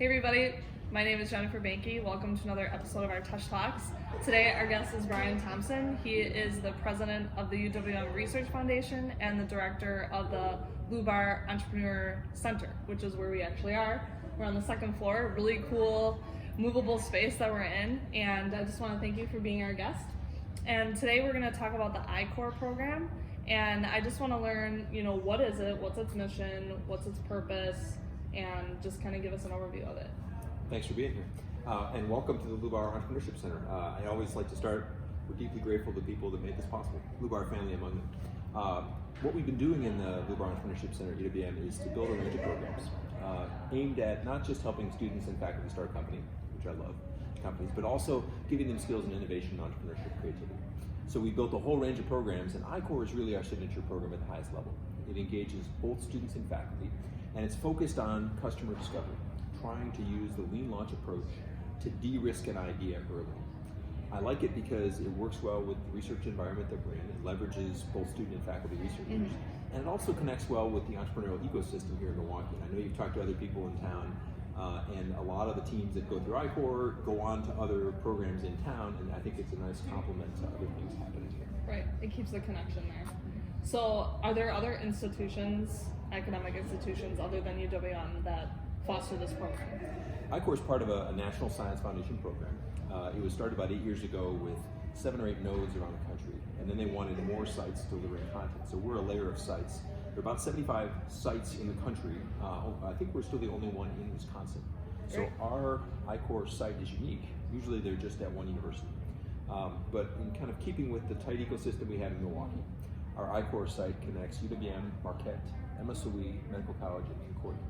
Hey everybody, my name is Jennifer Banky. Welcome to another episode of our TESCH Talks. Today our guest is Brian Thompson. He is the president of the UWM Research Foundation and the director of the Lubar Entrepreneurship Center, which is where we actually are. We're on the second floor, really cool, movable space that we're in, and I just want to thank you for being our guest. And today we're going to talk about the iCore program, and I just want to learn, what is it, what's its mission, what's its purpose, and just kind of give us an overview of it. Thanks for being here, and welcome to the Lubar Entrepreneurship Center. I always like to start, we're deeply grateful to people that made this possible, Lubar family among them. What we've been doing in the Lubar Entrepreneurship Center at UWM is to build a range of programs aimed at not just helping students and faculty start a company, which I love, companies, but also giving them skills in innovation, entrepreneurship, creativity. So we built a whole range of programs, and iCore is really our signature program at the highest level. It engages both students and faculty, and it's focused on customer discovery, trying to use the lean launch approach to de-risk an idea early. I like it because it works well with the research environment that we're in. It leverages both student and faculty researchers, and it also connects well with the entrepreneurial ecosystem here in Milwaukee. And I know you've talked to other people in town, and a lot of the teams that go through iCore go on to other programs in town, and I think it's a nice complement to other things happening here. Right, it keeps the connection there. So are there other institutions, academic institutions other than UWM that foster this program? iCore is part of a National Science Foundation program. It was started about 8 years ago with 7 or 8 nodes around the country, and then they wanted more sites delivering content. So we're a layer of sites. There are about 75 sites in the country. I think we're still the only one in Wisconsin. So our iCore site is unique. Usually they're just at one university. But in kind of keeping with the tight ecosystem we have in Milwaukee, our iCore site connects UWM, Marquette, MSOE, Medical College, and Concordia.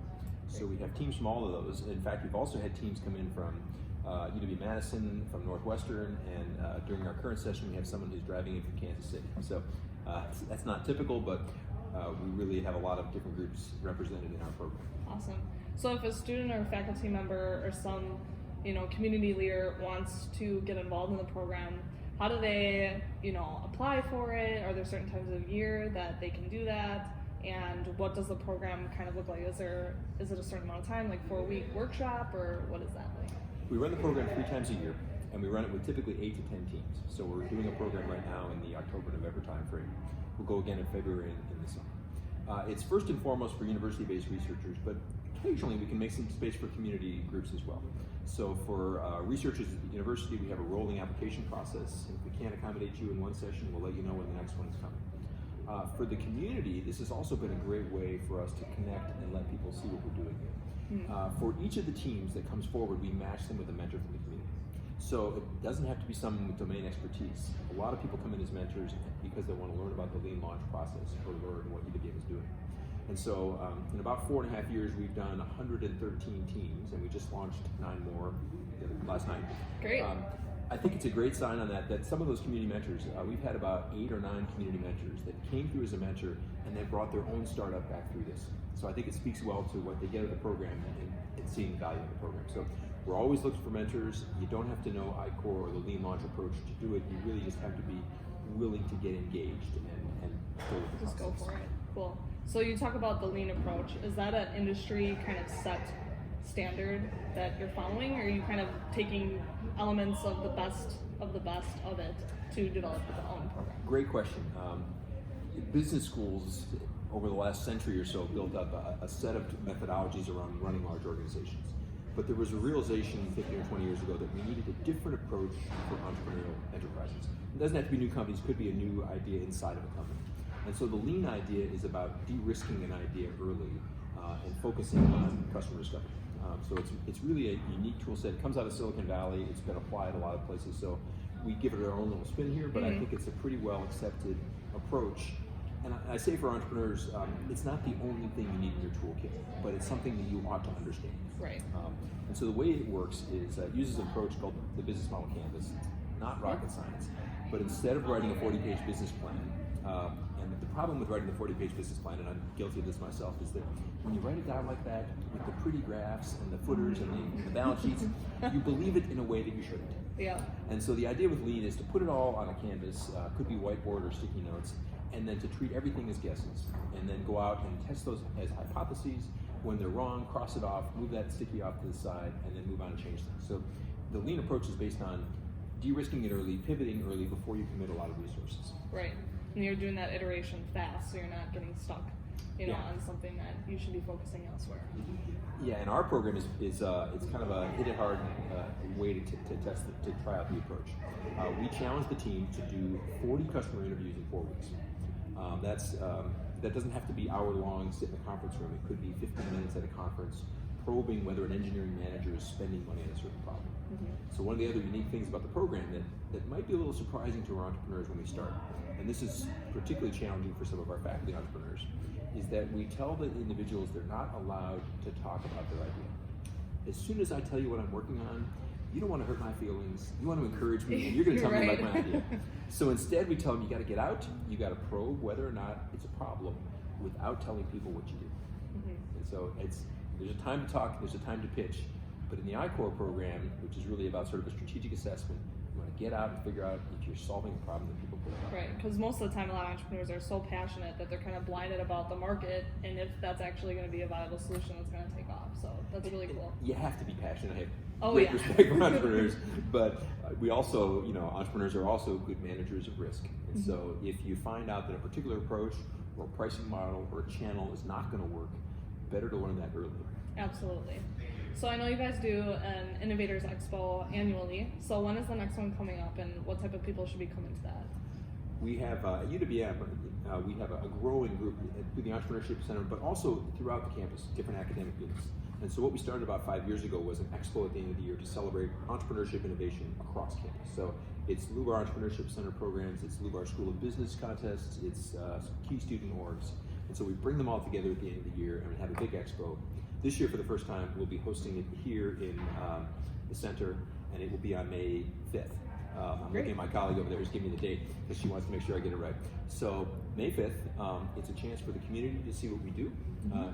So we have teams from all of those. In fact, we've also had teams come in from UW-Madison, from Northwestern, and during our current session, we have someone who's driving in from Kansas City. So that's not typical, but we really have a lot of different groups represented in our program. Awesome. So if a student or faculty member or some community leader wants to get involved in the program, how do they apply for it? Are there certain times of year that they can do that? And what does the program kind of look like? Is it a certain amount of time, like 4-week workshop, or what is that like? We run the program 3 times a year, and we run it with typically 8 to 10 teams. So we're doing a program right now in the October-November timeframe. We'll go again in February in the summer. It's first and foremost for university-based researchers, but occasionally we can make some space for community groups as well. So for researchers at the university, we have a rolling application process. If we can't accommodate you in one session, we'll let you know when the next one is coming. For the community, this has also been a great way for us to connect and let people see what we're doing here. For each of the teams that comes forward, we match them with a mentor from the community. So it doesn't have to be someone with domain expertise. A lot of people come in as mentors because they want to learn about the lean launch process or learn what UWM is doing. And so in about 4.5 years, we've done 113 teams, and we just launched 9 more last night. Great. I think it's a great sign on that some of those community mentors, we've had about 8 or 9 community mentors that came through as a mentor, and they brought their own startup back through this. So I think it speaks well to what they get out of the program and seeing the value of the program. So we're always looking for mentors. You don't have to know iCore or the lean launch approach to do it. You really just have to be willing to get engaged and go with the just process. go for it. Cool. So you talk about the lean approach. Is that an industry kind of set standard that you're following, or are you kind of taking elements of the best of it to develop your own program? Great question. Business schools over the last century or so built up a set of methodologies around running large organizations. But there was a realization 15 or 20 years ago that we needed a different approach for entrepreneurial enterprises. It doesn't have to be new companies, it could be a new idea inside of a company. And so the lean idea is about de-risking an idea early and focusing on customer discovery. So it's really a unique tool set. It comes out of Silicon Valley. It's been applied a lot of places. So we give it our own little spin here, but I think it's a pretty well accepted approach. And I say for entrepreneurs, it's not the only thing you need in your toolkit, but it's something that you ought to understand. Right. And so the way it works is it uses an approach called the business model canvas, not rocket science, but instead of writing a 40-page business plan, and the problem with writing the 40-page business plan, and I'm guilty of this myself, is that when you write it down like that, with the pretty graphs and the footers and the balance sheets, you believe it in a way that you shouldn't. Yeah. And so the idea with lean is to put it all on a canvas, could be whiteboard or sticky notes, and then to treat everything as guesses, and then go out and test those as hypotheses, when they're wrong, cross it off, move that sticky off to the side, and then move on and change things. So the lean approach is based on de-risking it early, pivoting early before you commit a lot of resources. Right. And you're doing that iteration fast, so you're not getting stuck, on something that you should be focusing elsewhere. Yeah, and our program is it's kind of a hit it hard way to test to try out the approach. We challenge the team to do 40 customer interviews in 4 weeks. That doesn't have to be hour long, sit in a conference room. It could be 15 minutes at a conference, probing whether an engineering manager is spending money on a certain problem. So one of the other unique things about the program that might be a little surprising to our entrepreneurs when we start, and this is particularly challenging for some of our faculty entrepreneurs, is that we tell the individuals they're not allowed to talk about their idea. As soon as I tell you what I'm working on, you don't want to hurt my feelings, you want to encourage me, and you're going to tell me about my idea. So instead we tell them you got to get out, you got to probe whether or not it's a problem without telling people what you do. And so there's a time to talk, there's a time to pitch, but in the iCore program, which is really about sort of a strategic assessment, you want to get out and figure out if you're solving a problem that people put up. Right, because most of the time a lot of entrepreneurs are so passionate that they're kind of blinded about the market and if that's actually going to be a viable solution that's going to take off. So that's really cool. You have to be passionate. I have great respect for entrepreneurs, but we also, entrepreneurs are also good managers of risk. And so if you find out that a particular approach or pricing model or a channel is not going to work, better to learn that early. Absolutely. So I know you guys do an Innovators Expo annually. So when is the next one coming up and what type of people should be coming to that? We have at UWM, we have a growing group through the Entrepreneurship Center, but also throughout the campus, different academic units. And so what we started about 5 years ago was an expo at the end of the year to celebrate entrepreneurship innovation across campus. So it's Lubar Entrepreneurship Center programs, it's Lubar School of Business contests, it's key student orgs. And so we bring them all together at the end of the year and we have a big expo. This year, for the first time, we'll be hosting it here in the center, and it will be on May 5th. I'm looking at my colleague over there who's giving me the date because she wants to make sure I get it right. So May 5th, it's a chance for the community to see what we do.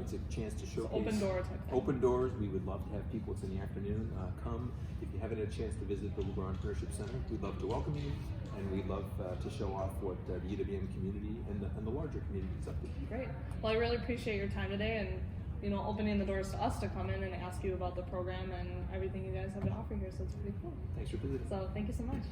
It's a chance to showcase open door type thing. Open doors. We would love to have people. It's in the afternoon. Come if you haven't had a chance to visit the Lubar Entrepreneurship Center. We'd love to welcome you, and we'd love to show off what the UWM community and the larger community is up to. Great. Well, I really appreciate your time today and opening the doors to us to come in and ask you about the program and everything you guys have to offer here. So it's pretty cool. Thanks for visiting. So thank you so much.